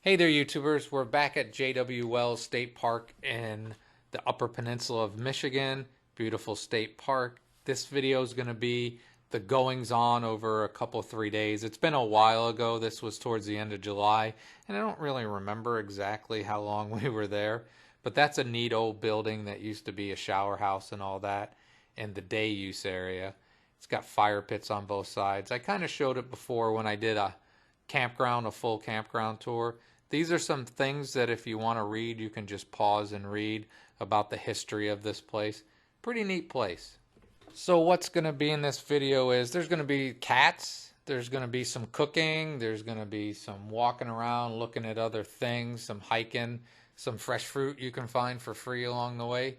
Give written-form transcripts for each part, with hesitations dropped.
Hey there, YouTubers. We're back at J.W. Wells State Park in the Upper Peninsula of Michigan. Beautiful state park. This video is going to be the goings-on over a couple, 3 days. It's been a while ago. This was towards the end of July, and I don't really remember exactly how long we were there. But that's a neat old building that used to be a shower house and all that in the day use area. It's got fire pits on both sides. I kind of showed it before when I did a full campground tour. These are some things that if you want to read, you can just pause and read about the history of this place. Pretty neat place. So what's going to be in this video is there's going to be cats, there's going to be some cooking, there's going to be some walking around, looking at other things, some hiking, some fresh fruit you can find for free along the way.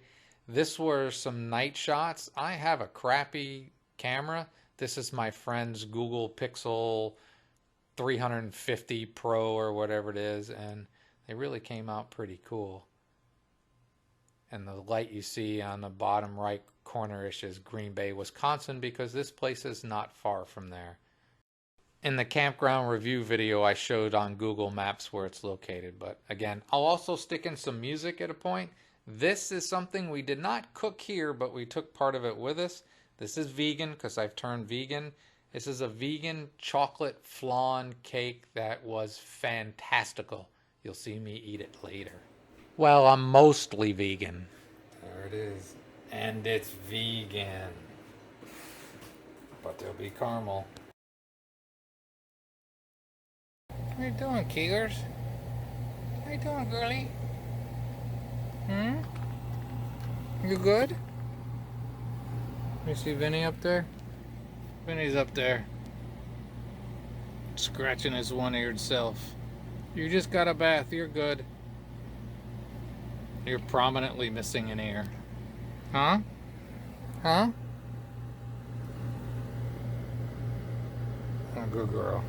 This were some night shots. I have a crappy camera. This is my friend's Google Pixel 350 Pro or whatever it is, and they really came out pretty cool. And the light you see on the bottom right corner-ish is Green Bay, Wisconsin, because this place is not far from there. In the campground review video, I showed on Google Maps where it's located, but again, I'll also stick in some music at a point. This is something we did not cook here, but we took part of it with us. This is vegan because I've turned vegan. This is a vegan chocolate flan cake that was fantastical. You'll see me eat it later. Well, I'm mostly vegan. There it is. And it's vegan. But there'll be caramel. What are you doing, Keelers? How you doing, girlie? You good? You see Vinny up there? Vinny's up there, scratching his one-eared self. You just got a bath, you're good. You're prominently missing an ear. Huh? Huh? Oh, good girl.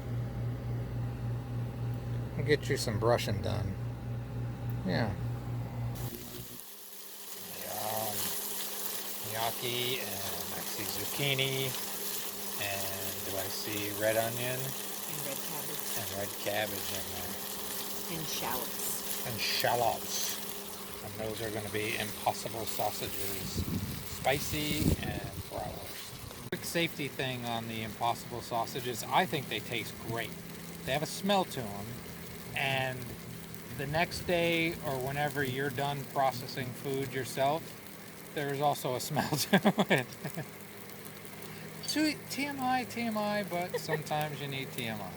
I'll get you some brushing done. Yeah. Gnocchi, and I see zucchini. And do I see red onion? And red cabbage. And red cabbage in there. And shallots. And shallots. And those are going to be Impossible sausages. Spicy and flowers. Quick safety thing on the Impossible sausages. I think they taste great. They have a smell to them. And the next day or whenever you're done processing food yourself, there's also a smell to it. TMI, but sometimes you need TMI.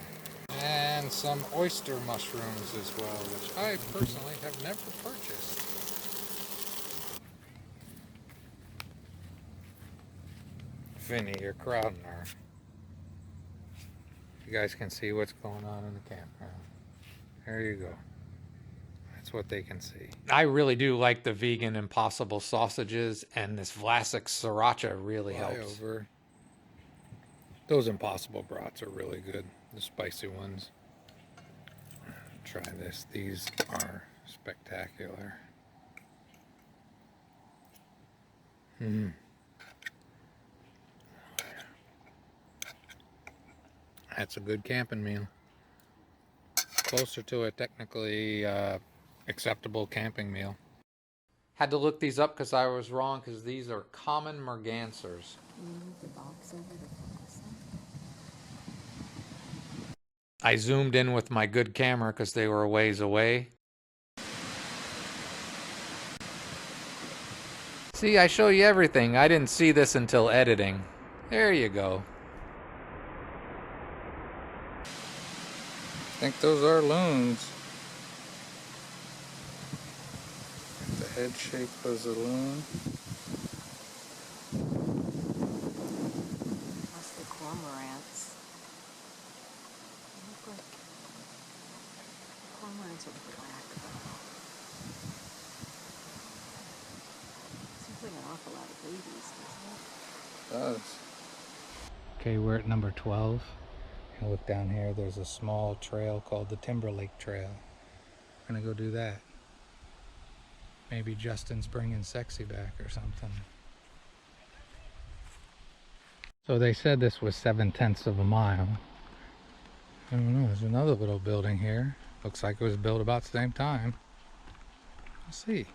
And some oyster mushrooms as well, which I personally have never purchased. Vinny, you're crowding her. You guys can see what's going on in the campground. There you go. That's what they can see. I really do like the vegan Impossible sausages, and this Vlasic sriracha really helps. Those Impossible brats are really good, the spicy ones. Try this. These are spectacular. That's a good camping meal. Closer to a technically acceptable camping meal. Had to look these up because I was wrong, because these are common mergansers. The box over the I zoomed in with my good camera because they were a ways away. See, I show you everything. I didn't see this until editing. There you go. I think those are loons. The head shape was a loon. That's the cormorants. They look like cormorants are black. Seems like an awful lot of babies, doesn't it? It does. Okay, we're at number 12. And look down here, there's a small trail called the Timberlake Trail. We're gonna go do that. Maybe Justin's bringing Sexy back or something. So they said this was 7/10 of a mile. I don't know, there's another little building here. Looks like it was built about the same time. Let's see.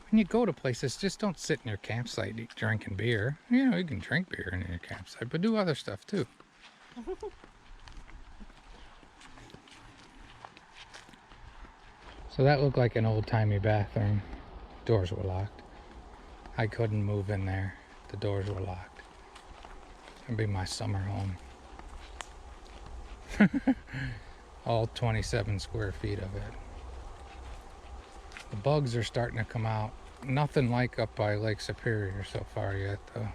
When you go to places, just don't sit in your campsite drinking beer. You know, you can drink beer in your campsite, but do other stuff too. So that looked like an old-timey bathroom. Doors were locked. I couldn't move in there. The doors were locked. It'd be my summer home. All 27 square feet of it. The bugs are starting to come out. Nothing like up by Lake Superior so far yet, though.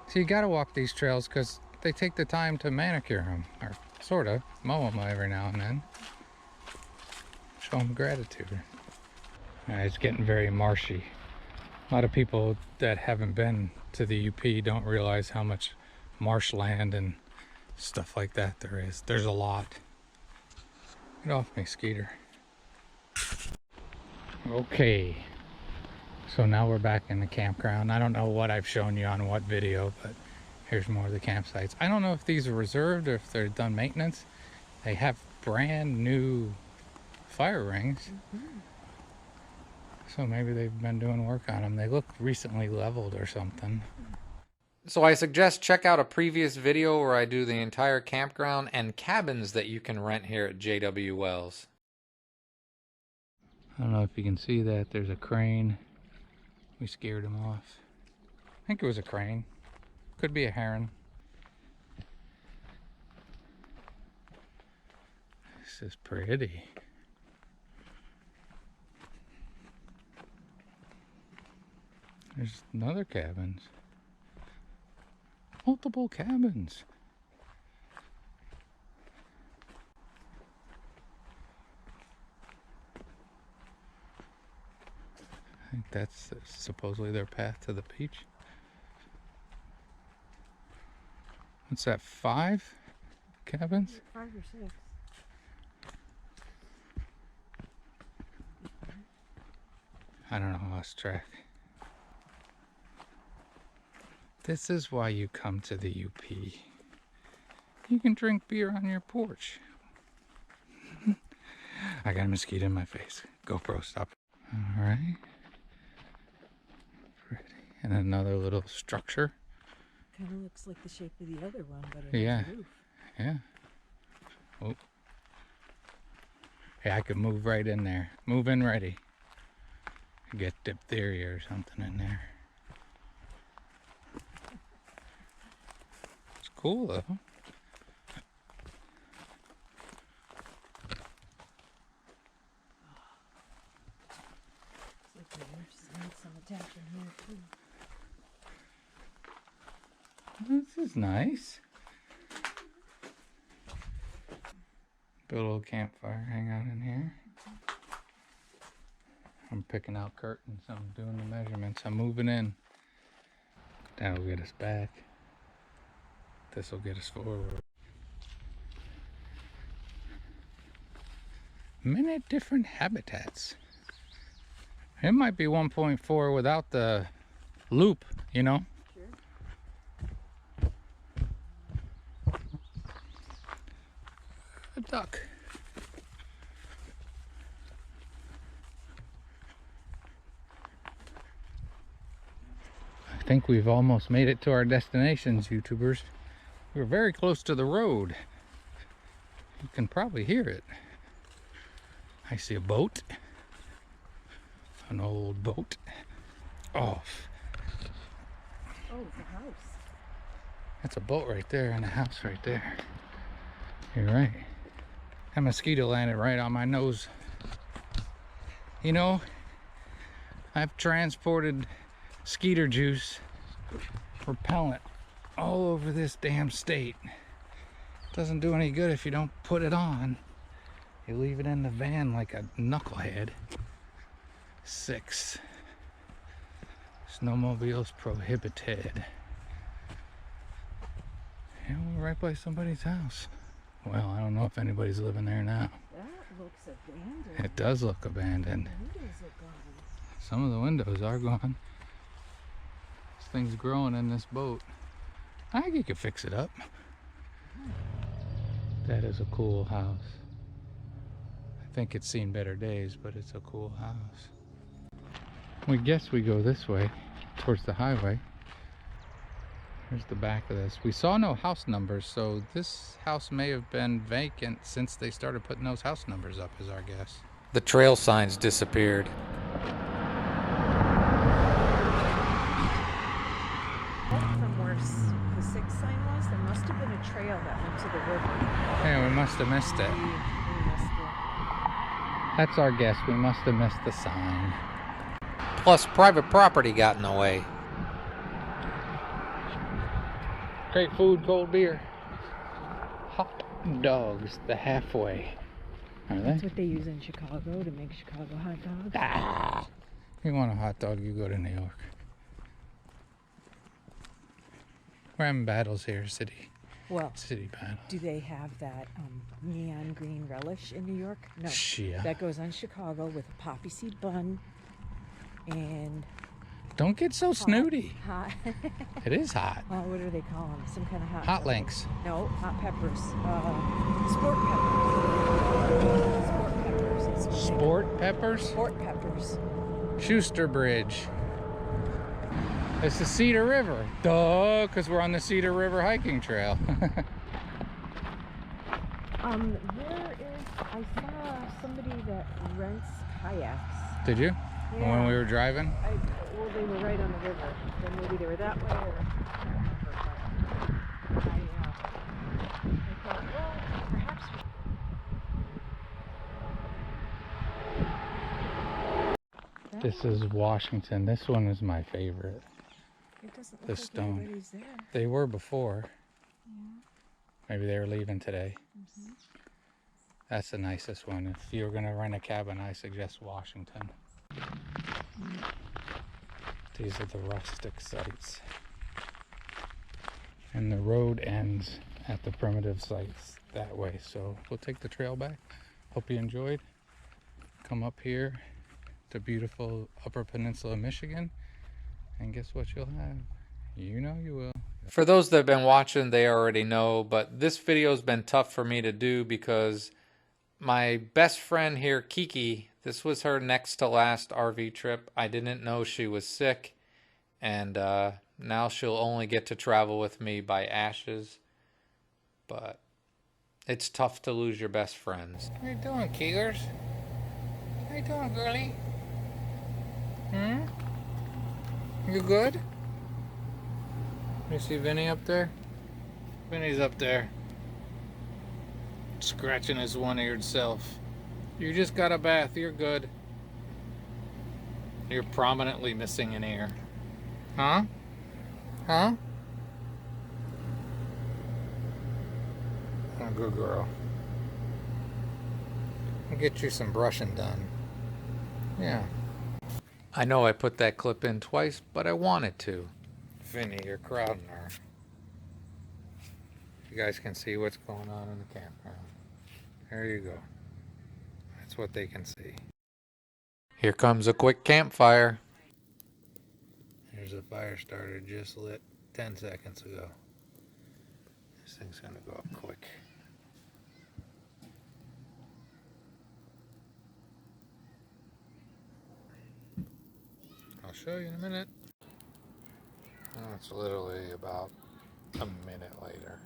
So you gotta walk these trails because they take the time to manicure them, or sort of mow them every now and then. Show them gratitude. It's getting very marshy. A lot of people that haven't been to the UP don't realize how much marshland and stuff like that there is. There's a lot. Get off me, Skeeter. Okay, so now we're back in the campground. I don't know what I've shown you on what video, but here's more of the campsites. I don't know if these are reserved or if they're done maintenance. They have brand new fire rings. So maybe they've been doing work on them. They look recently leveled or something. So I suggest check out a previous video where I do the entire campground and cabins that you can rent here at JW Wells. I don't know if you can see that. There's a crane. We scared him off. I think it was a crane. Could be a heron. This is pretty. There's another cabins. Multiple cabins. I think that's supposedly their path to the beach. What's that, 5 cabins? 5 or 6. I don't know, I lost track. This is why you come to the UP. You can drink beer on your porch. I got a mosquito in my face. GoPro, stop. All right. Pretty. And another little structure. Kind of looks like the shape of the other one, but it Yeah. has a roof. Yeah. Oh. Hey, I could move right in there. Move in ready. Get diphtheria or something in there. It's cool though. Looks like they need some attention here too. This is nice. Build a little campfire, hang out in here. I'm picking out curtains, I'm doing the measurements, I'm moving in. That'll get us back. This will get us forward. Many different habitats. It might be 1.4 without the loop, you know? Sure. A duck. I think we've almost made it to our destinations, YouTubers. We're very close to the road. You can probably hear it. I see a boat. An old boat. Oh, Oh, it's a house. that's a boat right there and a house right there. You're right. That mosquito landed right on my nose. You know, I've transported skeeter juice repellent all over this damn state. Doesn't do any good if you don't put it on. You leave it in the van like a knucklehead. 6. Snowmobiles prohibited. And we're right by somebody's house. Well, I don't know if anybody's living there now. That looks abandoned. It does look abandoned. The windows are gone. Some of the windows are gone. This thing's growing in this boat. I think you could fix it up. That is a cool house. I think it's seen better days, but it's a cool house. We guess we go this way, towards the highway. Here's the back of this. We saw no house numbers, so this house may have been vacant since they started putting those house numbers up, is our guess. The trail signs disappeared. From where the 6 sign was, there must have been a trail that went to the river. Yeah, we must have missed it. We missed it. That's our guess. We must have missed the sign. Plus, private property got in the way. Great food, cold beer. Hot dogs, the halfway. Are That's they? what they use in Chicago to make Chicago hot dogs. Ah! If you want a hot dog, you go to New York. We're having battles here, city Well, battle. do they have that neon green relish in New York? No. Yeah. That goes on Chicago with a poppy seed bun and Don't get so snooty. hot. It is hot. Well, what do they call them? Some kind of hot. Hot pepper. links. No, hot peppers. Sport peppers. Sport peppers? Sport peppers. Schuster Bridge. It's the Cedar River. Duh, because we're on the Cedar River hiking trail. There is. I saw somebody that rents kayaks. Did you? Yeah. When we were driving? Well, they were right on the river. Then maybe they were that way, or I don't remember. But I thought, well, perhaps. This is Washington. This one is my favorite. It doesn't The look stone. like anybody's there. They were before. Maybe they were leaving today. That's the nicest one. If you were going to rent a cabin, I suggest Washington. These are the rustic sites. And the road ends at the primitive sites that way. So we'll take the trail back. Hope you enjoyed. Come up here to beautiful Upper Peninsula, Michigan. And guess what you'll have? You know you will. For those that have been watching, they already know, but this video's been tough for me to do because my best friend here, Kiki, this was her next to last RV trip. I didn't know she was sick, and now she'll only get to travel with me by ashes. But it's tough to lose your best friends. How you doing, Keegers? How you doing, girlie? You good? You see Vinny up there? Vinny's up there. Scratching his one-eared self. You just got a bath, you're good. You're prominently missing an ear. Huh? Huh? Oh, good girl. I'll get you some brushing done. Yeah. I know I put that clip in twice, but I wanted to. Vinny, you're crowding her. You guys can see what's going on in the campground. There you go. That's what they can see. Here comes a quick campfire. Here's a fire starter just lit 10 seconds ago. This thing's gonna go up quick. I'll show you in a minute. Oh, it's literally about a minute later.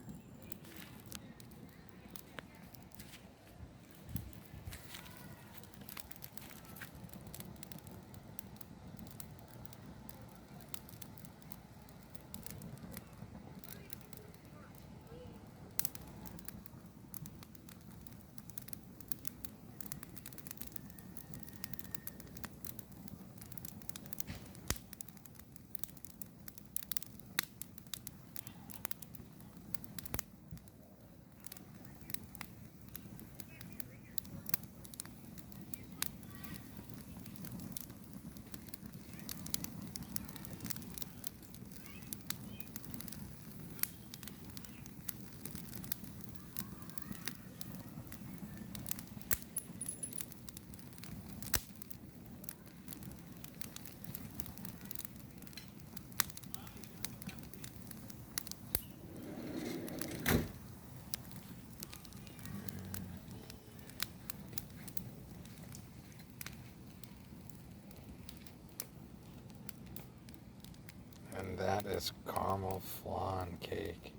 That is caramel flan cake.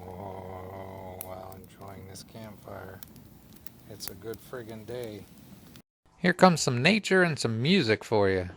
Oh, while enjoying this campfire. It's a good friggin' day. Here comes some nature and some music for you.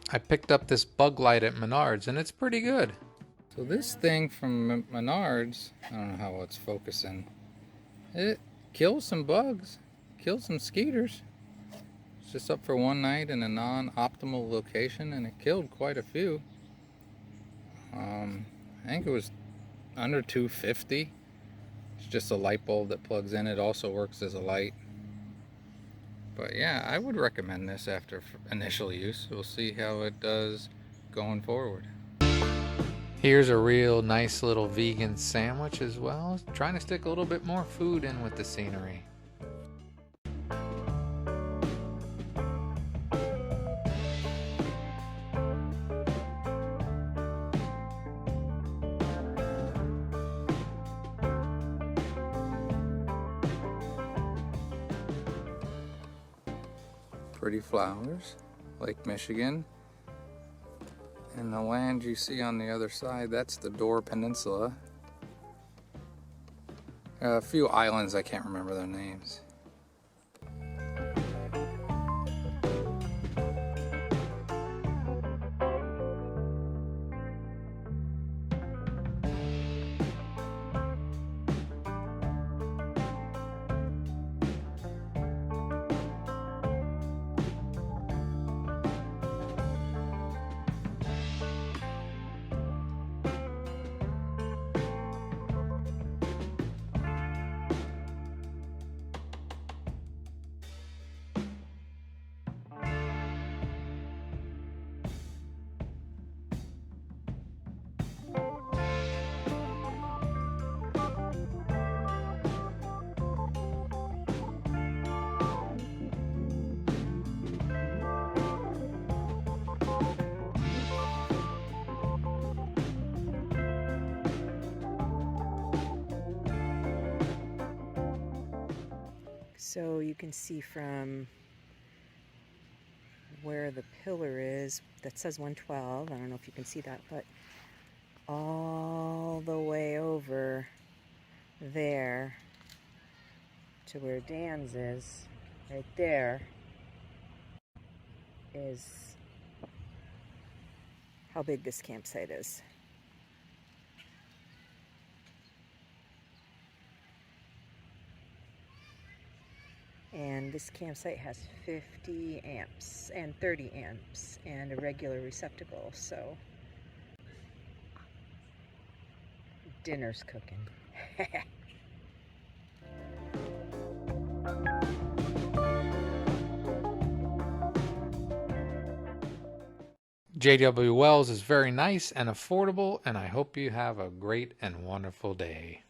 I picked up this bug light at Menards and it's pretty good. So this thing from Menards, I don't know how it's focusing. It kills some bugs, kills some skeeters. It's just up for one night in a non-optimal location and it killed quite a few. I think it was under $250. It's just a light bulb that plugs in. It also works as a light. But yeah, I would recommend this after initial use. We'll see how it does going forward. Here's a real nice little vegan sandwich as well. Trying to stick a little bit more food in with the scenery. Pretty flowers, Lake Michigan. And the land you see on the other side, that's the Upper Peninsula. A few islands, I can't remember their names. So you can see from where the pillar is, that says 112, I don't know if you can see that, but all the way over there to where Dan's is, right there, is how big this campsite is. And this campsite has 50 amps and 30 amps and a regular receptacle, so dinner's cooking. JW Wells is very nice and affordable, and I hope you have a great and wonderful day.